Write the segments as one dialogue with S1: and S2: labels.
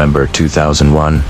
S1: November 2001,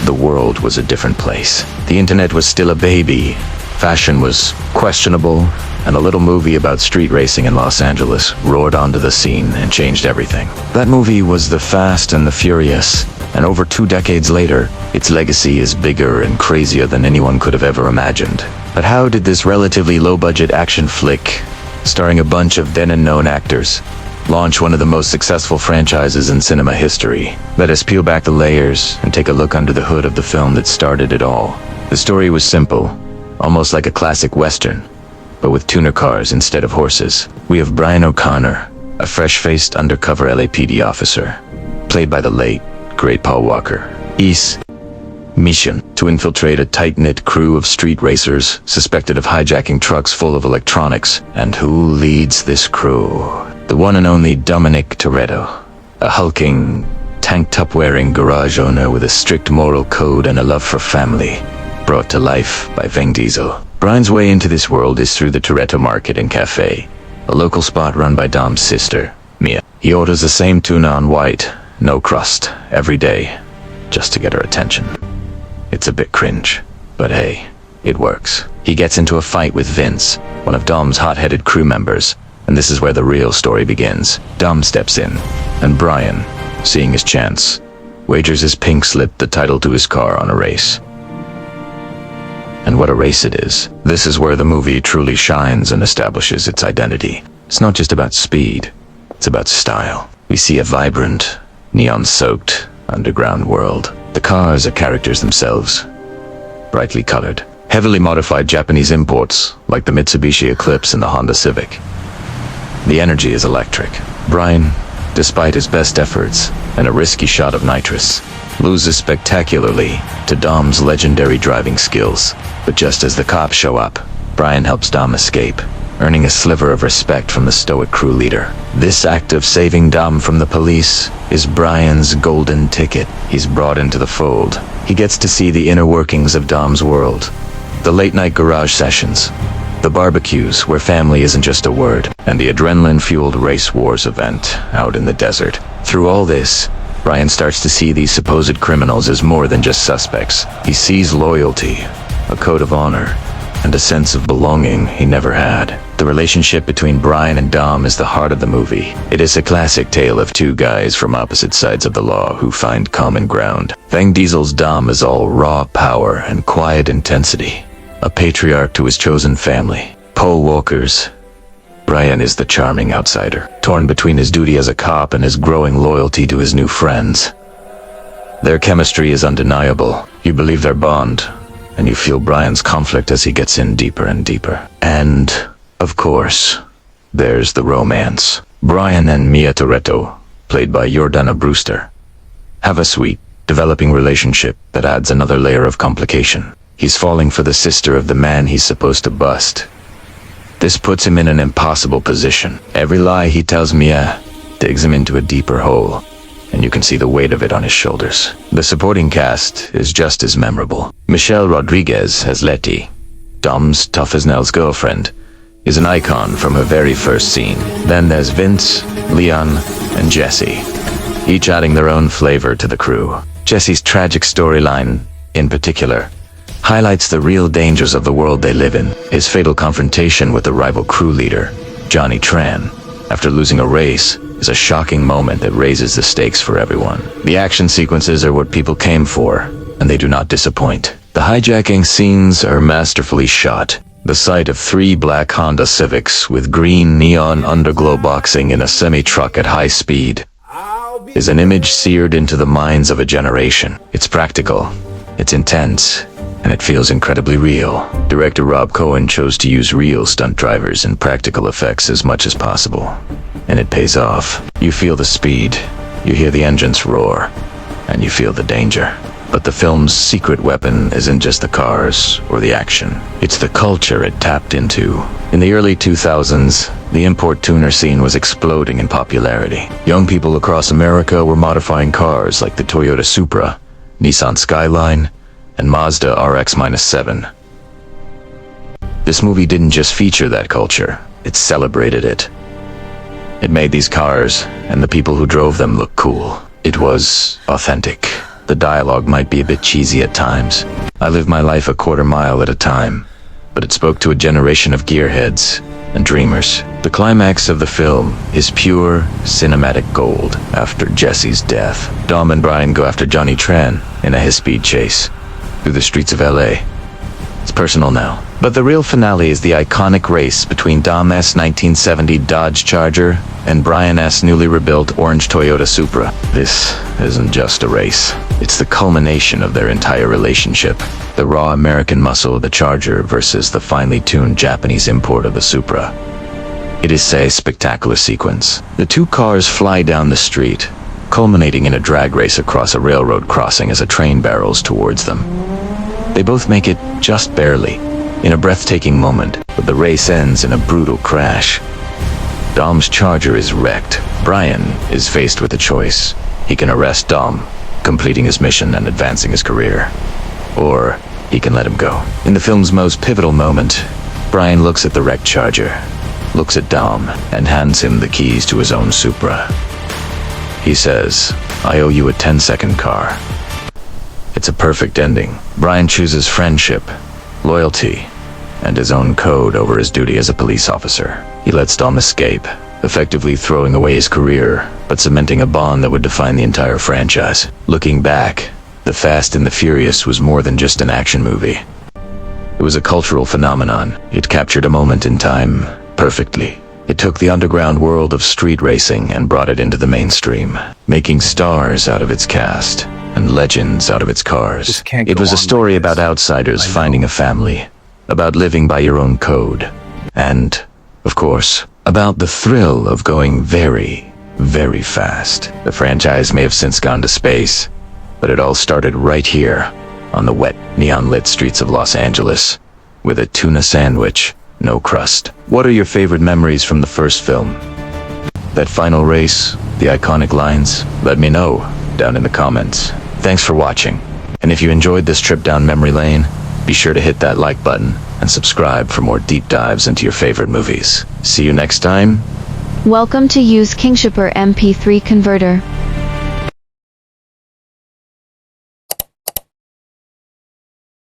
S1: the world was a different place. The internet was still a baby, fashion was questionable, and a little movie about street racing in Los Angeles roared onto the scene and changed everything. That movie was The Fast and the Furious, and over 2 decades later, its legacy is bigger and crazier than anyone could have ever imagined. But how did this relatively low-budget action flick, starring a bunch of then-unknown actors, launch one of the most successful franchises in cinema history? Let us peel back the layers and take a look under the hood of the film that started it all. The story was simple, almost like a classic Western, but with tuner cars instead of horses. We have Brian O'Connor, a fresh-faced undercover LAPD officer, played by the late, great Paul Walker. His mission: to infiltrate a tight-knit crew of street racers suspected of hijacking trucks full of electronics. And who leads this crew? The one and only Dominic Toretto, a hulking, tank-top-wearing garage owner with a strict moral code and a love for family, brought to life by Vin Diesel. Brian's way into this world is through the Toretto Market and Cafe, a local spot run by Dom's sister, Mia. He orders the same tuna on white, no crust, every day, just to get her attention. It's a bit cringe, but hey, it works. He gets into a fight with Vince, one of Dom's hot-headed crew members, and this is where the real story begins. Dom steps in, and Brian, seeing his chance, wagers his pink slip the title to his car on a race. And what a race it is. This is where the movie truly shines and establishes its identity. It's not just about speed, it's about style. We see a vibrant, neon-soaked, underground world. The cars are characters themselves, brightly colored. Heavily modified Japanese imports, like the Mitsubishi Eclipse and the Honda Civic. The energy is electric. Brian, despite his best efforts and a risky shot of nitrous, loses spectacularly to Dom's legendary driving skills. But just as the cops show up, Brian helps Dom escape, earning a sliver of respect from the stoic crew leader. This act of saving Dom from the police is Brian's golden ticket. He's brought into the fold. He gets to see the inner workings of Dom's world. The late-night garage sessions, the barbecues where family isn't just a word, and the adrenaline-fueled race wars event out in the desert. Through all this, Brian starts to see these supposed criminals as more than just suspects. He sees loyalty, a code of honor, and a sense of belonging he never had. The relationship between Brian and Dom is the heart of the movie. It is a classic tale of 2 guys from opposite sides of the law who find common ground. Vin Diesel's Dom is all raw power and quiet intensity, a patriarch to his chosen family. Paul Walker's Brian is the charming outsider, torn between his duty as a cop and his growing loyalty to his new friends. Their chemistry is undeniable. You believe their bond, and you feel Brian's conflict as he gets in deeper and deeper. And, of course, there's the romance. Brian and Mia Toretto, played by Jordana Brewster, have a sweet, developing relationship that adds another layer of complication. He's falling for the sister of the man he's supposed to bust. This puts him in an impossible position. Every lie he tells Mia digs him into a deeper hole, and you can see the weight of it on his shoulders. The supporting cast is just as memorable. Michelle Rodriguez as Letty, Dom's tough-as-nails girlfriend, is an icon from her very first scene. Then there's Vince, Leon, and Jesse, each adding their own flavor to the crew. Jesse's tragic storyline, in particular, highlights the real dangers of the world they live in. His fatal confrontation with the rival crew leader, Johnny Tran, after losing a race, is a shocking moment that raises the stakes for everyone. The action sequences are what people came for, and they do not disappoint. The hijacking scenes are masterfully shot. The sight of 3 black Honda Civics with green neon underglow boxing in a semi-truck at high speed is an image seared into the minds of a generation. It's practical, it's intense, and it feels incredibly real. Director Rob Cohen chose to use real stunt drivers and practical effects as much as possible, and it pays off. You feel the speed, you hear the engines roar, and you feel the danger. But the film's secret weapon isn't just the cars or the action. It's the culture it tapped into. In the early 2000s, the import tuner scene was exploding in popularity. Young people across America were modifying cars like the Toyota Supra, Nissan Skyline, and Mazda RX-7. This movie didn't just feature that culture, it celebrated it. It made these cars and the people who drove them look cool. It was authentic. The dialogue might be a bit cheesy at times. I lived my life a quarter mile at a time, but it spoke to a generation of gearheads and dreamers. The climax of the film is pure cinematic gold. After Jesse's death, Dom and Brian go after Johnny Tran in a high-speed chase through the streets of LA. It's personal now. But the real finale is the iconic race between Dom's 1970 Dodge Charger and Brian's newly rebuilt orange Toyota Supra. This isn't just a race. It's the culmination of their entire relationship. The raw American muscle of the Charger versus the finely tuned Japanese import of the Supra. It is a spectacular sequence. The two cars fly down the street, culminating in a drag race across a railroad crossing as a train barrels towards them. They both make it just barely, in a breathtaking moment, but the race ends in a brutal crash. Dom's Charger is wrecked. Brian is faced with a choice. He can arrest Dom, completing his mission and advancing his career. Or he can let him go. In the film's most pivotal moment, Brian looks at the wrecked Charger, looks at Dom, and hands him the keys to his own Supra. He says, "I owe you a 10-second car." It's a perfect ending. Brian chooses friendship, loyalty, and his own code over his duty as a police officer. He lets Dom escape, effectively throwing away his career, but cementing a bond that would define the entire franchise. Looking back, The Fast and the Furious was more than just an action movie. It was a cultural phenomenon. It captured a moment in time perfectly. It took the underground world of street racing and brought it into the mainstream, making stars out of its cast and legends out of its cars. It was a story about outsiders finding a family, about living by your own code, and, of course, about the thrill of going very, very fast. The franchise may have since gone to space, but it all started right here, on the wet, neon-lit streets of Los Angeles, with a tuna sandwich, no crust. What are your favorite memories from the first film? That final race, the iconic lines? Let me know down in the comments. Thanks for watching, and if you enjoyed this trip down memory lane, be sure to hit that like button and subscribe for more deep dives into your favorite movies. See you next time.
S2: Welcome to Use Kingshipper MP3 Converter.